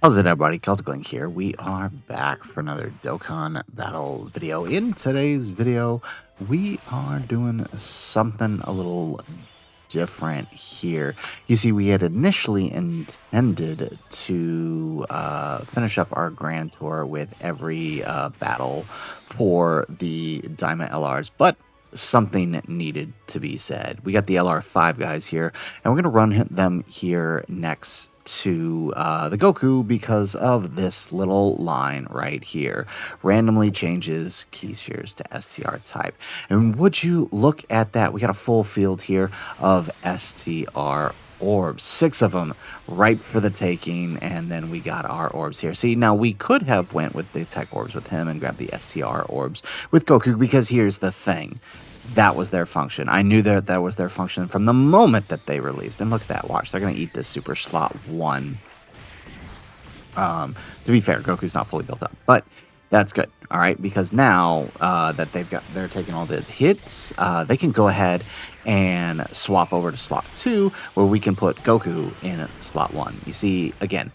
How's it, everybody? Celtic here. We are back for another Dokkan Battle video. In today's video, we are doing something a little different here. You see, we had initially intended to finish up our grand tour with every battle for the Daima LRs, but something needed to be said. We got the LR5 guys here, and we're going to run them here next to the Goku because of this little line right here. Randomly changes key spheres to STR type. And would you look at that? We got a full field here of STR orbs, 6 of them ripe for the taking, and then we got our orbs here. See, now we could have went with the tech orbs with him and grabbed the STR orbs with Goku, because here's the thing. That was their function. I knew that was their function from the moment that they released. And look at that. Watch. They're going to eat this super slot 1. To be fair, Goku's not fully built up. But that's good. All right. Because now that they're taking all the hits, they can go ahead and swap over to slot 2, where we can put Goku in slot 1. You see, again,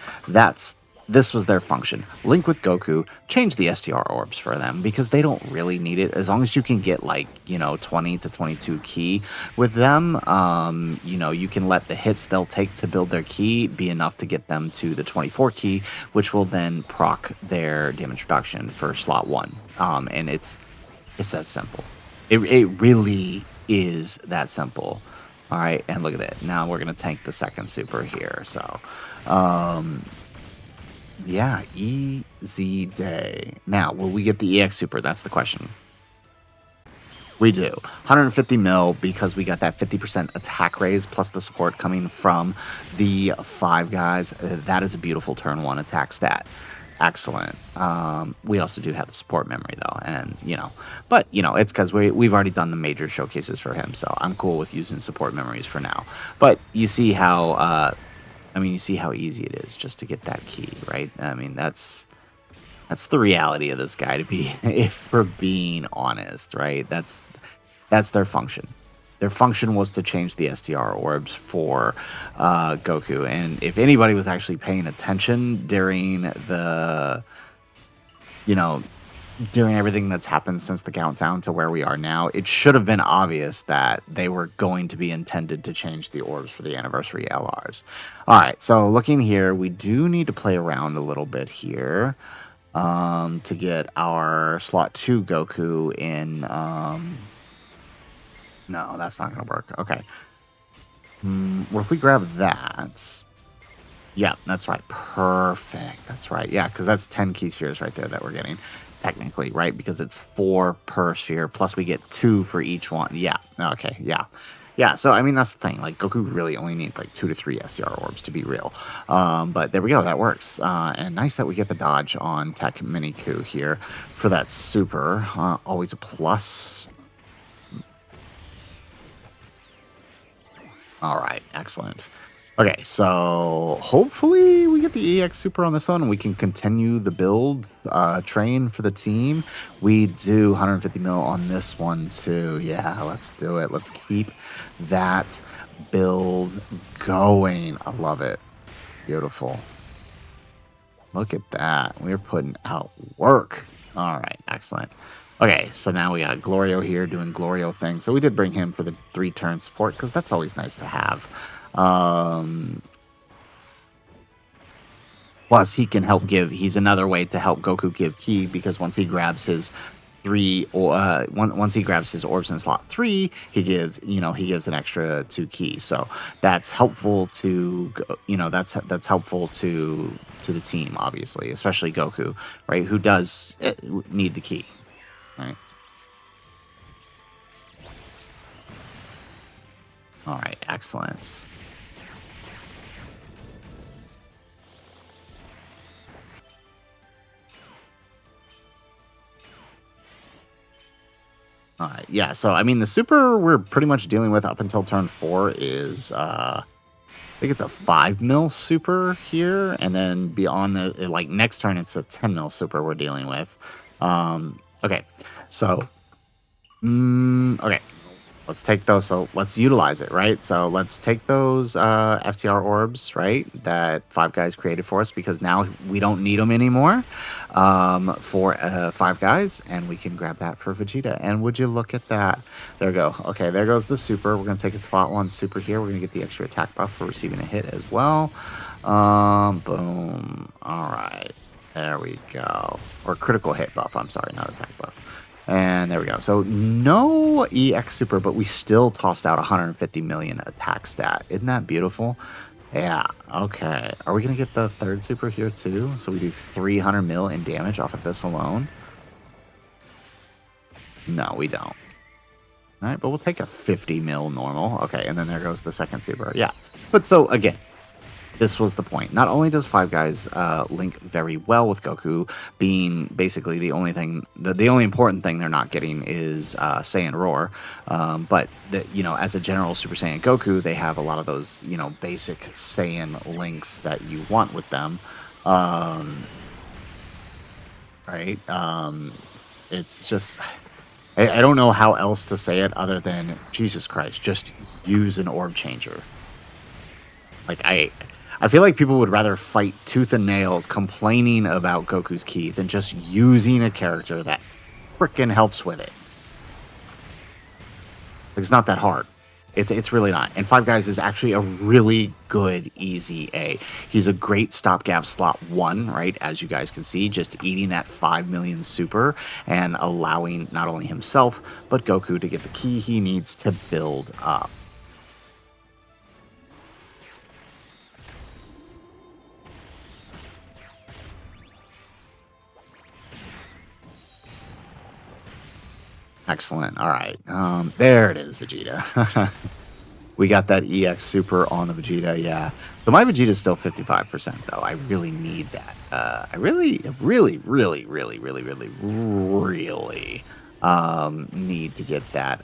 this was their function. Link with Goku, change the STR orbs for them, because they don't really need it. As long as you can get, like, 20 to 22 key with them, you can let the hits they'll take to build their key be enough to get them to the 24 key, which will then proc their damage reduction for slot 1. And it's that simple. It really is that simple. All right, and look at it. Now we're going to tank the second super here. So, yeah, easy day. Now, will we get the EX Super? That's the question. We do. 150 mil, because we got that 50% attack raise plus the support coming from the 5 guys. That is a beautiful turn 1 attack stat. Excellent. We also do have the support memory, though, and but it's because we've already done the major showcases for him, so I'm cool with using support memories for now. But you see how you see how easy it is just to get that key, right? I mean, that's the reality of this guy, to be, if we're being honest, right? That's their function. Their function was to change the STR orbs for Goku. And if anybody was actually paying attention during the, during everything that's happened since the countdown to where we are now, it should have been obvious that they were going to be intended to change the orbs for the anniversary LRs. All right, so looking here, we do need to play around a little bit here to get our slot 2 Goku in. No, that's not going to work. Okay. Well, if we grab that. Yeah, that's right. Perfect. That's right. Yeah, because that's 10 key spheres right there that we're getting. Technically, right? Because it's 4 per sphere, plus we get 2 for each one. Yeah, okay, yeah. Yeah, so, I mean, that's the thing. Like, Goku really only needs, like, 2 to 3 STR orbs, to be real. But there we go, that works. And nice that we get the dodge on Tech Miniku here for that super. Always a plus. All right, excellent. Okay, so hopefully we get the EX Super on this one, and we can continue the build train for the team. We do 150 mil on this one too. Yeah, let's do it. Let's keep that build going. I love it. Beautiful. Look at that. We're putting out work. All right, excellent. Okay, so now we got Glorio here doing Glorio things. So we did bring him for the 3-turn support, because that's always nice to have. Plus, he can help give. He's another way to help Goku give ki, because once he grabs his once he grabs his orbs in slot 3, he gives an extra 2 ki. So that's helpful to that's helpful to the team, obviously, especially Goku, right? Who does need the ki, right? All right, excellent. Yeah, so, I mean, the super we're pretty much dealing with up until turn 4 is, I think it's a 5 mil super here, and then beyond the, like, next turn, it's a 10 mil super we're dealing with. Okay, so, okay. let's take those. So let's utilize it, right? So let's take those STR orbs, right? That Five Guys created for us, because now we don't need them anymore for Five Guys, and we can grab that for Vegeta. And would you look at that? There we go. Okay, there goes the super. We're gonna take a slot 1 super here. We're gonna get the extra attack buff for receiving a hit as well. Boom. All right, there we go. Or critical hit buff. I'm sorry, not attack buff. And there we go. So no EX super, but we still tossed out 150 million attack stat. Isn't that beautiful? Yeah. Okay. Are we going to get the third super here too? So we do 300 mil in damage off of this alone? No, we don't. All right, but we'll take a 50 mil normal. Okay, and then there goes the second super. Yeah. But so, again, this was the point. Not only does Five Guys link very well with Goku, being basically the only thing, the only important thing they're not getting is Saiyan Roar, but as a general Super Saiyan Goku, they have a lot of those basic Saiyan links that you want with them, right? It's just. I don't know how else to say it other than, Jesus Christ, just use an orb changer. Like, I feel like people would rather fight tooth and nail complaining about Goku's ki than just using a character that frickin' helps with it. Like, it's not that hard. It's really not. And Five Guys is actually a really good EZA. He's a great stopgap slot 1, right? As you guys can see, just eating that 5 million super and allowing not only himself, but Goku to get the ki he needs to build up. Excellent. All right. There it is, Vegeta. We got that EX super on the Vegeta, yeah. So my Vegeta's still 55%, though. I really need that. I really need to get that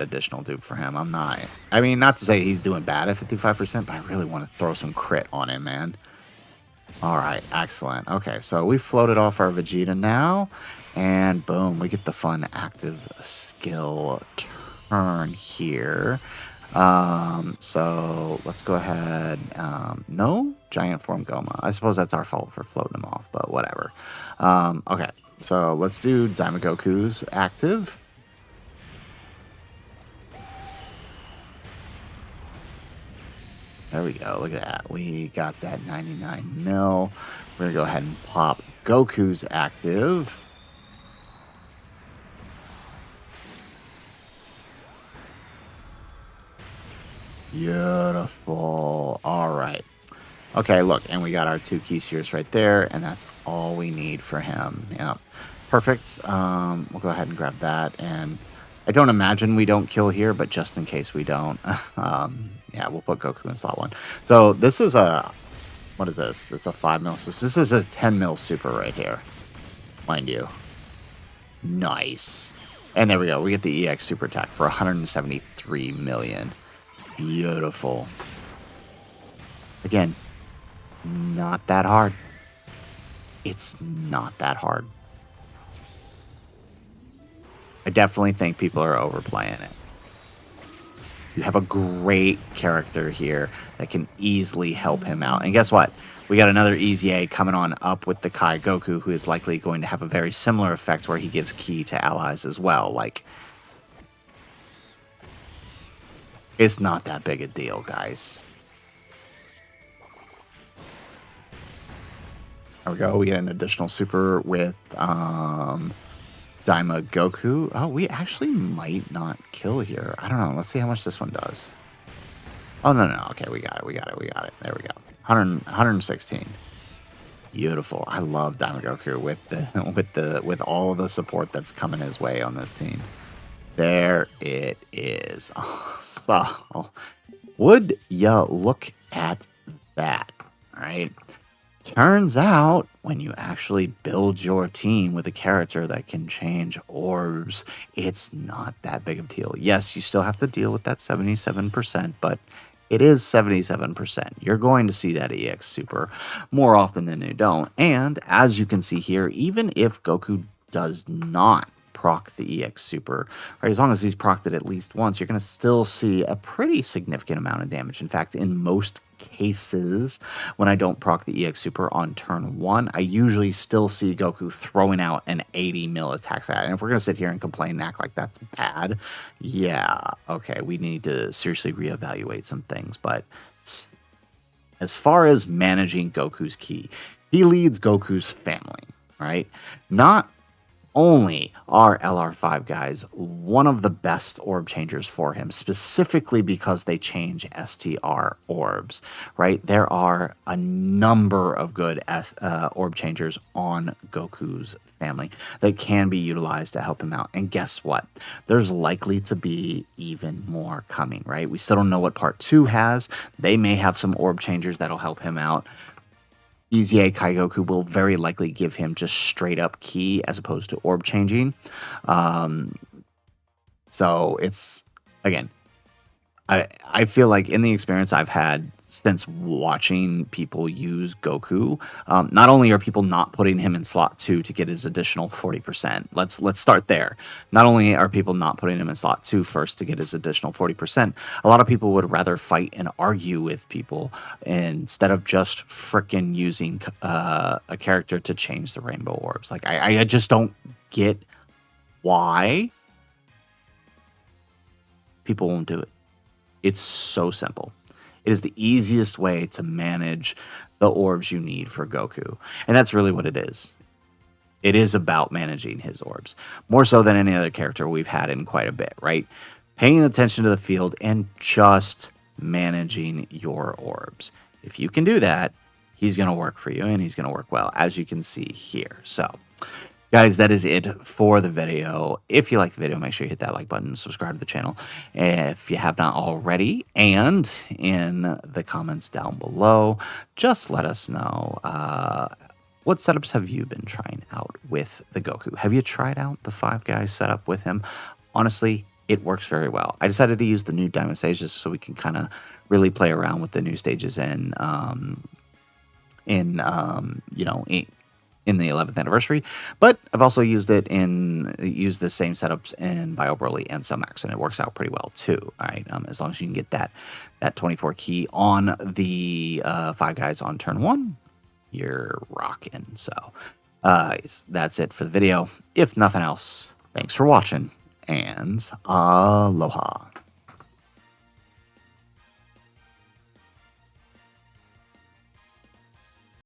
additional dupe for him. I mean, not to say he's doing bad at 55%, but I really want to throw some crit on him, man. All right, excellent. Okay, so we floated off our Vegeta now, and boom, we get the fun active skill turn here. So let's go ahead. No giant form Goma. I suppose that's our fault for floating him off, but whatever. Okay, so let's do Daima Goku's active. There we go. Look at that. We got that 99 mil. We're going to go ahead and pop Goku's active. Beautiful. All right. Okay, look. And we got our 2 key spheres right there. And that's all we need for him. Yeah. Perfect. We'll go ahead and grab that. And I don't imagine we don't kill here, but just in case we don't, yeah, we'll put Goku in slot 1. So this is a, what is this? It's a 5 mil. So this is a 10 mil super right here, mind you. Nice. And there we go. We get the EX super attack for 173 million. Beautiful. Again, not that hard. It's not that hard. I definitely think people are overplaying it. You have a great character here that can easily help him out. And guess what? We got another EZA coming on up with the Kai Goku, who is likely going to have a very similar effect where he gives ki to allies as well. Like, it's not that big a deal, guys. There we go. We get an additional super with Daima Goku. Oh, we actually might not kill here. I don't know. Let's see how much this one does. Oh, no. Okay, we got it. There we go. 116. Beautiful. I love Daima Goku with all of the support that's coming his way on this team. There it is. Oh, so, would ya look at that? All right. Turns out, when you actually build your team with a character that can change orbs, it's not that big of a deal. Yes, you still have to deal with that 77%, but it is 77%. You're going to see that EX super more often than you don't. And as you can see here, even if Goku does not proc the EX Super, right? As long as he's procced it at least once, you're going to still see a pretty significant amount of damage. In fact, in most cases, when I don't proc the EX Super on turn 1, I usually still see Goku throwing out an 80 mil attack. And if we're going to sit here and complain and act like that's bad, yeah, okay, we need to seriously reevaluate some things. But as far as managing Goku's ki, he leads Goku's family, right? Not only are LR5 guys one of the best orb changers for him, specifically because they change STR orbs, right? There are a number of good orb changers on Goku's family that can be utilized to help him out. And guess what? There's likely to be even more coming, right? We still don't know what part 2 has. They may have some orb changers that'll help him out. EZA Kaigoku will very likely give him just straight up ki as opposed to orb changing. So it's, again, I feel like in the experience I've had since watching people use Goku, not only are people not putting him in slot 2 to get his additional 40%. Let's start there. Not only are people not putting him in slot 2 first to get his additional 40%, a lot of people would rather fight and argue with people instead of just frickin' using a character to change the rainbow orbs. Like, I just don't get why people won't do it. It's so simple. It is the easiest way to manage the orbs you need for Goku. And that's really what it is. It is about managing his orbs. More so than any other character we've had in quite a bit, right? Paying attention to the field and just managing your orbs. If you can do that, he's going to work for you and he's going to work well, as you can see here. So, guys, that is it for the video. If you like the video, make sure you hit that like button and subscribe to the channel if you have not already. And in the comments down below, just let us know what setups have you been trying out with the Goku? Have you tried out the 5 guys setup with him? Honestly, it works very well. I decided to use the new Diamond stages so we can kind of really play around with the new stages in the 11th anniversary, but I've also used it used the same setups in Bio Broly and Cellmax, and it works out pretty well too. All right, as long as you can get that 24 ki on the 5 guys on turn 1, you're rocking. So that's it for the video. If nothing else, thanks for watching, and aloha.